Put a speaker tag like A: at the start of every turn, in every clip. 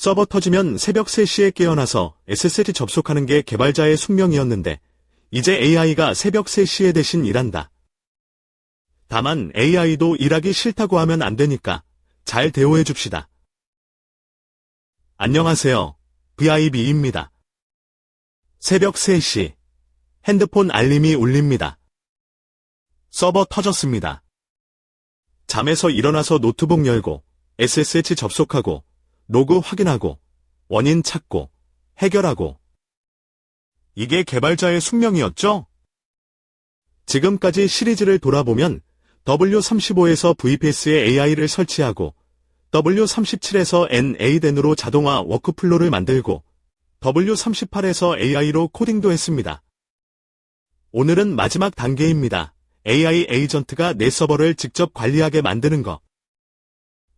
A: 서버 터지면 새벽 3시에 깨어나서 SSH 접속하는 게 개발자의 숙명이었는데 이제 AI가 새벽 3시에 대신 일한다. 다만 AI도 일하기 싫다고 하면 안 되니까 잘 대우해 줍시다. 안녕하세요. VIB입니다. 새벽 3시. 핸드폰 알림이 울립니다. 서버 터졌습니다. 잠에서 일어나서 노트북 열고 SSH 접속하고 로그 확인하고 원인 찾고 해결하고. 이게 개발자의 숙명이었죠? 지금까지 시리즈를 돌아보면 W35에서 VPS에 AI를 설치하고 W37에서 NADN으로 자동화 워크플로를 만들고 W38에서 AI로 코딩도 했습니다. 오늘은 마지막 단계입니다. AI 에이전트가 내 서버를 직접 관리하게 만드는 것.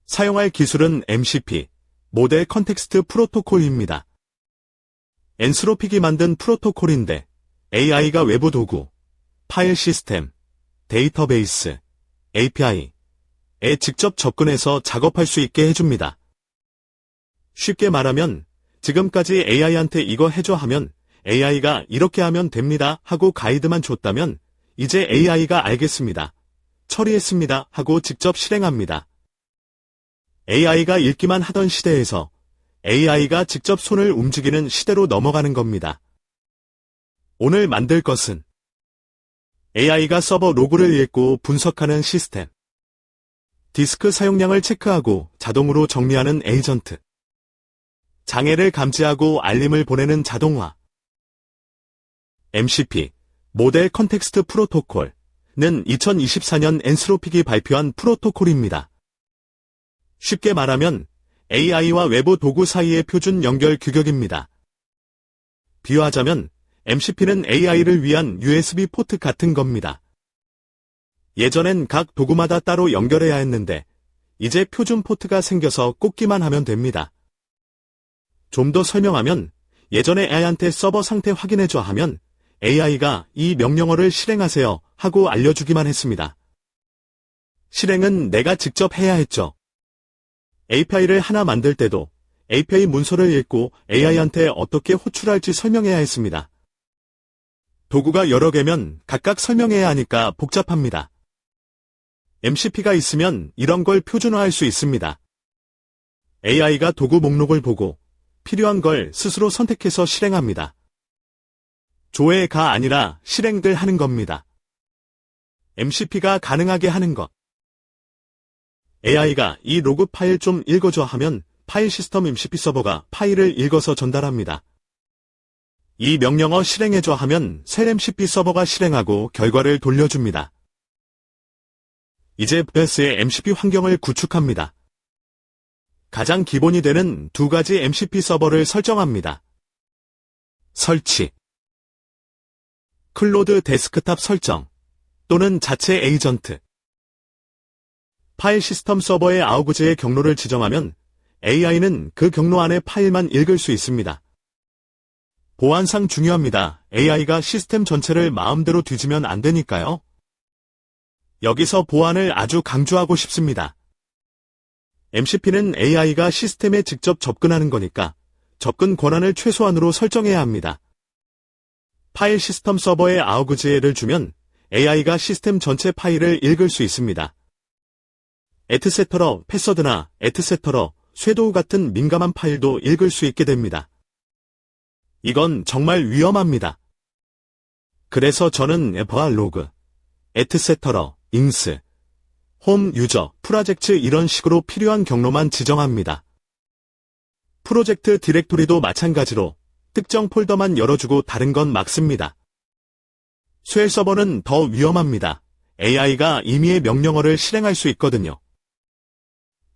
A: 사용할 기술은 MCP, 모델 컨텍스트 프로토콜입니다. 엔스로픽이 만든 프로토콜인데 AI가 외부 도구, 파일 시스템, 데이터베이스, API에 직접 접근해서 작업할 수 있게 해줍니다. 쉽게 말하면 지금까지 AI한테 이거 해줘 하면 AI가 이렇게 하면 됩니다 하고 가이드만 줬다면 이제 AI가 알겠습니다. 처리했습니다 하고 직접 실행합니다. AI가 읽기만 하던 시대에서 AI가 직접 손을 움직이는 시대로 넘어가는 겁니다. 오늘 만들 것은 AI가 서버 로그를 읽고 분석하는 시스템, 디스크 사용량을 체크하고 자동으로 정리하는 에이전트, 장애를 감지하고 알림을 보내는 자동화, MCP, 모델 컨텍스트 프로토콜은 2024년 엔스로픽이 발표한 프로토콜입니다. 쉽게 말하면 AI와 외부 도구 사이의 표준 연결 규격입니다. 비유하자면 MCP는 AI를 위한 USB 포트 같은 겁니다. 예전엔 각 도구마다 따로 연결해야 했는데 이제 표준 포트가 생겨서 꽂기만 하면 됩니다. 좀 더 설명하면 예전에 AI한테 서버 상태 확인해줘 하면 AI가 이 명령어를 실행하세요 하고 알려주기만 했습니다. 실행은 내가 직접 해야 했죠. API를 하나 만들 때도 API 문서를 읽고 AI한테 어떻게 호출할지 설명해야 했습니다. 도구가 여러 개면 각각 설명해야 하니까 복잡합니다. MCP가 있으면 이런 걸 표준화할 수 있습니다. AI가 도구 목록을 보고 필요한 걸 스스로 선택해서 실행합니다. 조회가 아니라 실행들 하는 겁니다. MCP가 가능하게 하는 것. AI가 이 로그 파일 좀 읽어줘 하면 파일 시스템 MCP 서버가 파일을 읽어서 전달합니다. 이 명령어 실행해줘 하면 셀 MCP 서버가 실행하고 결과를 돌려줍니다. 이제 VPS의 MCP 환경을 구축합니다. 가장 기본이 되는 두 가지 MCP 서버를 설정합니다. 설치. 클로드 데스크탑 설정 또는 자체 에이전트. 파일 시스템 서버의 아우그즈의 경로를 지정하면 AI는 그 경로 안의 파일만 읽을 수 있습니다. 보안상 중요합니다. AI가 시스템 전체를 마음대로 뒤지면 안 되니까요. 여기서 보안을 아주 강조하고 싶습니다. MCP는 AI가 시스템에 직접 접근하는 거니까 접근 권한을 최소한으로 설정해야 합니다. 파일 시스템 서버에 아우그즈를 주면 AI가 시스템 전체 파일을 읽을 수 있습니다. 에트세터러, 패서드나 에트세터러, 쇄도우 같은 민감한 파일도 읽을 수 있게 됩니다. 이건 정말 위험합니다. 그래서 저는 var 로그, 에트세터러, 잉스, 홈 유저, 프로젝트 이런 식으로 필요한 경로만 지정합니다. 프로젝트 디렉토리도 마찬가지로 특정 폴더만 열어주고 다른 건 막습니다. 쉘 서버는 더 위험합니다. AI가 임의의 명령어를 실행할 수 있거든요.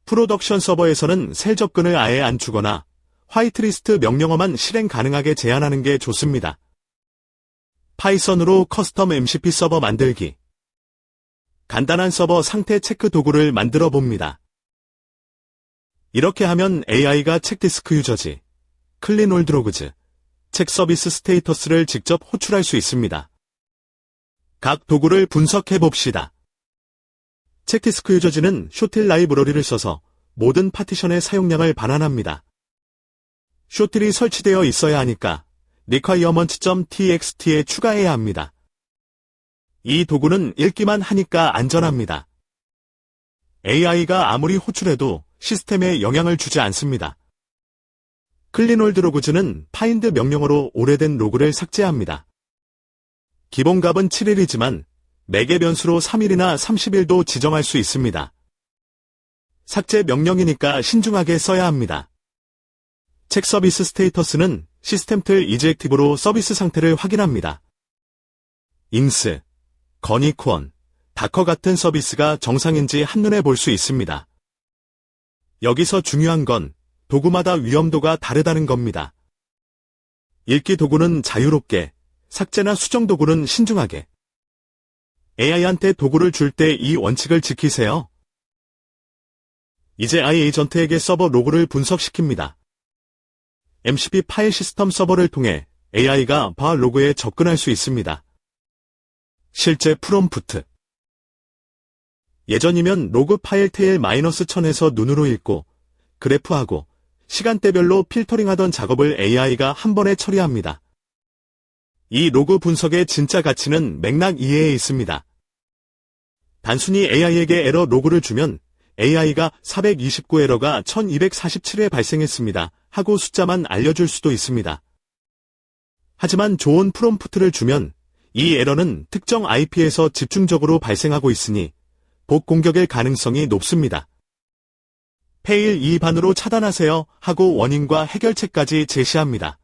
A: 프로덕션 서버에서는 셀 접근을 아예 안 주거나 화이트리스트 명령어만 실행 가능하게 제한하는 게 좋습니다. 파이썬으로 커스텀 MCP 서버 만들기. 간단한 서버 상태 체크 도구를 만들어 봅니다. 이렇게 하면 AI가 책디스크 유저지, 클린 올 로그즈, 책 서비스 스테이터스를 직접 호출할 수 있습니다. 각 도구를 분석해 봅시다. 책디스크 유저지는 쇼틸 라이브러리를 써서 모든 파티션의 사용량을 반환합니다. 쇼틀이 설치되어 있어야 하니까 requirement.txt에 추가해야 합니다. 이 도구는 읽기만 하니까 안전합니다. AI가 아무리 호출해도 시스템에 영향을 주지 않습니다. 클린올드 로그즈는 find 명령어로 오래된 로그를 삭제합니다. 기본 값은 7일이지만 매개 변수로 3일이나 30일도 지정할 수 있습니다. 삭제 명령이니까 신중하게 써야 합니다. 책 서비스 스테이터스는 시스템 틀 이즈액티브로 서비스 상태를 확인합니다. 잉스, 거니콘, 다커 같은 서비스가 정상인지 한눈에 볼 수 있습니다. 여기서 중요한 건 도구마다 위험도가 다르다는 겁니다. 읽기 도구는 자유롭게, 삭제나 수정 도구는 신중하게. AI한테 도구를 줄 때 이 원칙을 지키세요. 이제 AI 에이전트에게 서버 로그를 분석시킵니다. MCP 파일 시스템 서버를 통해 AI가 바 로그에 접근할 수 있습니다. 실제 프롬프트. 예전이면 로그 파일 테일 -1000에서 눈으로 읽고 그래프하고 시간대별로 필터링하던 작업을 AI가 한 번에 처리합니다. 이 로그 분석의 진짜 가치는 맥락 이해에 있습니다. 단순히 AI에게 에러 로그를 주면 AI가 429 에러가 1247회 발생했습니다 하고 숫자만 알려줄 수도 있습니다. 하지만 좋은 프롬프트를 주면 이 에러는 특정 IP에서 집중적으로 발생하고 있으니 복 공격일 가능성이 높습니다. 페일 2반으로 차단하세요 하고 원인과 해결책까지 제시합니다.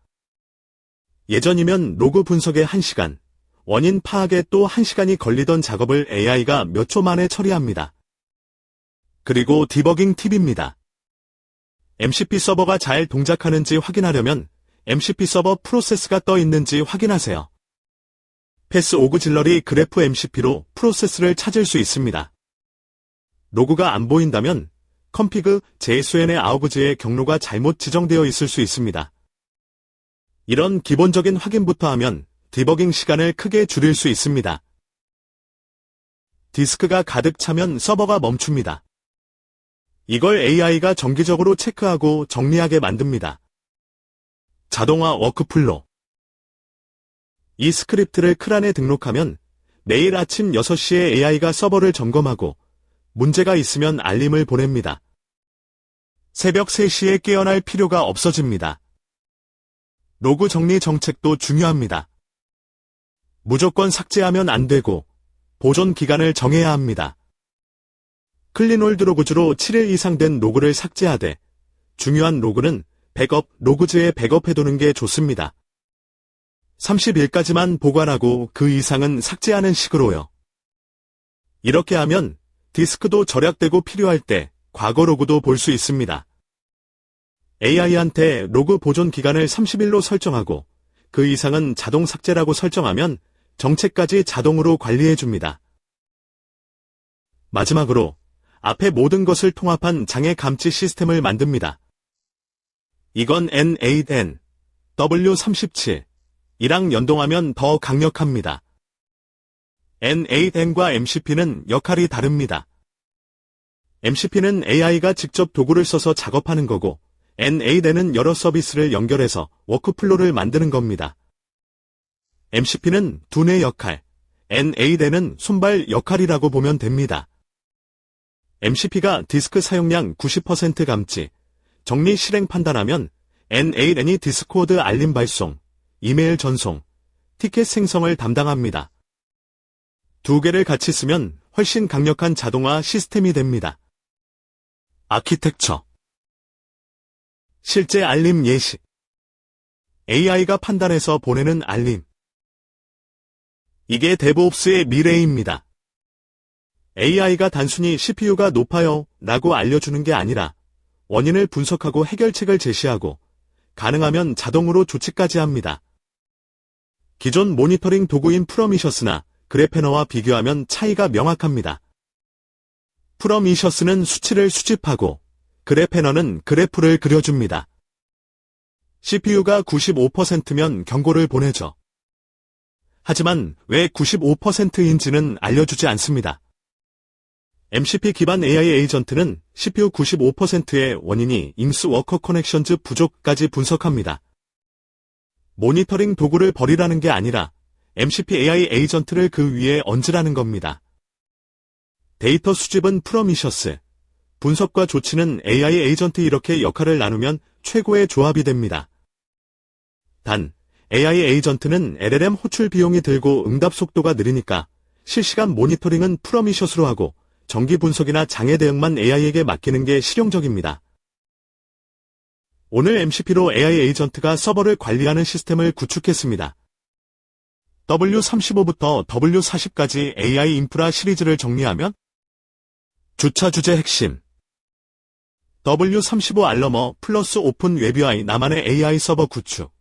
A: 예전이면 로그 분석에 1시간, 원인 파악에 또 1시간이 걸리던 작업을 AI가 몇 초 만에 처리합니다. 그리고 디버깅 팁입니다. MCP 서버가 잘 동작하는지 확인하려면 MCP 서버 프로세스가 떠 있는지 확인하세요. 패스 오그질러리 그래프 MCP로 프로세스를 찾을 수 있습니다. 로그가 안 보인다면 config JSON의 아우그즈의 경로가 잘못 지정되어 있을 수 있습니다. 이런 기본적인 확인부터 하면 디버깅 시간을 크게 줄일 수 있습니다. 디스크가 가득 차면 서버가 멈춥니다. 이걸 AI가 정기적으로 체크하고 정리하게 만듭니다. 자동화 워크플로. 이 스크립트를 크란에 등록하면 내일 아침 6시에 AI가 서버를 점검하고 문제가 있으면 알림을 보냅니다. 새벽 3시에 깨어날 필요가 없어집니다. 로그 정리 정책도 중요합니다. 무조건 삭제하면 안 되고 보존 기간을 정해야 합니다. 클린올드 로그즈로 7일 이상 된 로그를 삭제하되 중요한 로그는 백업 로그즈에 백업해두는 게 좋습니다. 30일까지만 보관하고 그 이상은 삭제하는 식으로요. 이렇게 하면 디스크도 절약되고 필요할 때 과거 로그도 볼 수 있습니다. AI한테 로그 보존 기간을 30일로 설정하고 그 이상은 자동 삭제라고 설정하면 정책까지 자동으로 관리해줍니다. 마지막으로 앞의 모든 것을 통합한 장애 감지 시스템을 만듭니다. 이건 N8N, W37, 이랑 연동하면 더 강력합니다. N8N과 MCP는 역할이 다릅니다. MCP는 AI가 직접 도구를 써서 작업하는 거고 N8N은 여러 서비스를 연결해서 워크플로를 만드는 겁니다. MCP는 두뇌 역할, N8N은 손발 역할이라고 보면 됩니다. MCP가 디스크 사용량 90% 감지, 정리 실행 판단하면 N8N이 디스코드 알림 발송, 이메일 전송, 티켓 생성을 담당합니다. 두 개를 같이 쓰면 훨씬 강력한 자동화 시스템이 됩니다. 아키텍처. 실제 알림 예시. AI가 판단해서 보내는 알림. 이게 데브옵스의 미래입니다. AI가 단순히 CPU가 높아요 라고 알려주는 게 아니라 원인을 분석하고 해결책을 제시하고 가능하면 자동으로 조치까지 합니다. 기존 모니터링 도구인 프로미셔스나 그래페너와 비교하면 차이가 명확합니다. 프로미셔스는 수치를 수집하고 그래페너는 그래프를 그려줍니다. CPU가 95%면 경고를 보내죠. 하지만 왜 95%인지는 알려주지 않습니다. MCP 기반 AI 에이전트는 CPU 95%의 원인이 임수 워커 커넥션즈 부족까지 분석합니다. 모니터링 도구를 버리라는 게 아니라 MCP AI 에이전트를 그 위에 얹으라는 겁니다. 데이터 수집은 프로미셔스, 분석과 조치는 AI 에이전트 이렇게 역할을 나누면 최고의 조합이 됩니다. 단, AI 에이전트는 LLM 호출 비용이 들고 응답 속도가 느리니까 실시간 모니터링은 프로미셔스로 하고 정기 분석이나 장애 대응만 AI에게 맡기는 게 실용적입니다. 오늘 MCP로 AI 에이전트가 서버를 관리하는 시스템을 구축했습니다. W35부터 W40까지 AI 인프라 시리즈를 정리하면 주차 주제 핵심 W35 알러머 플러스 오픈 웹UI 나만의 AI 서버 구축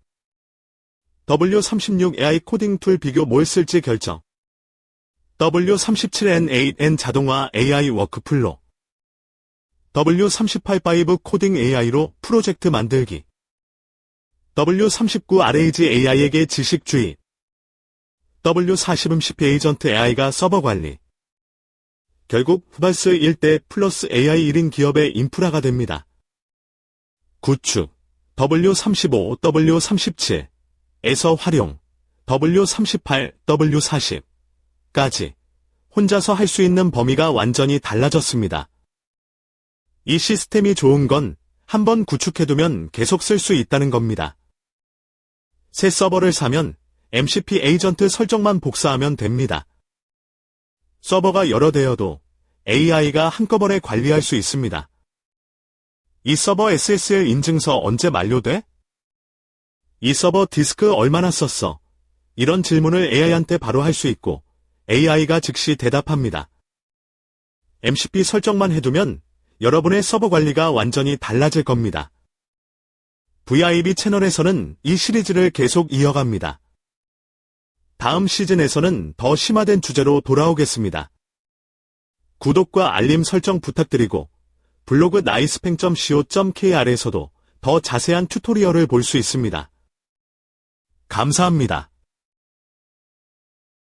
A: W36 AI 코딩 툴 비교 뭘 쓸지 결정 W37N8N 자동화 AI 워크플로 W38 코딩 AI로 프로젝트 만들기 W39 RAG AI에게 지식 주입 W40 MCP 에이전트 AI가 서버 관리 결국 후발스 1대 플러스 AI 1인 기업의 인프라가 됩니다. 구축 W35, W37에서 활용 W38, W40까지 혼자서 할 수 있는 범위가 완전히 달라졌습니다. 이 시스템이 좋은 건 한번 구축해두면 계속 쓸 수 있다는 겁니다. 새 서버를 사면 MCP 에이전트 설정만 복사하면 됩니다. 서버가 여러 대여도 AI가 한꺼번에 관리할 수 있습니다. 이 서버 SSL 인증서 언제 만료돼? 이 서버 디스크 얼마나 썼어? 이런 질문을 AI한테 바로 할 수 있고 AI가 즉시 대답합니다. MCP 설정만 해두면 여러분의 서버 관리가 완전히 달라질 겁니다. VIP 채널에서는 이 시리즈를 계속 이어갑니다. 다음 시즌에서는 더 심화된 주제로 돌아오겠습니다. 구독과 알림 설정 부탁드리고 블로그 nicepeng.co.kr에서도 더 자세한 튜토리얼을 볼 수 있습니다. 감사합니다.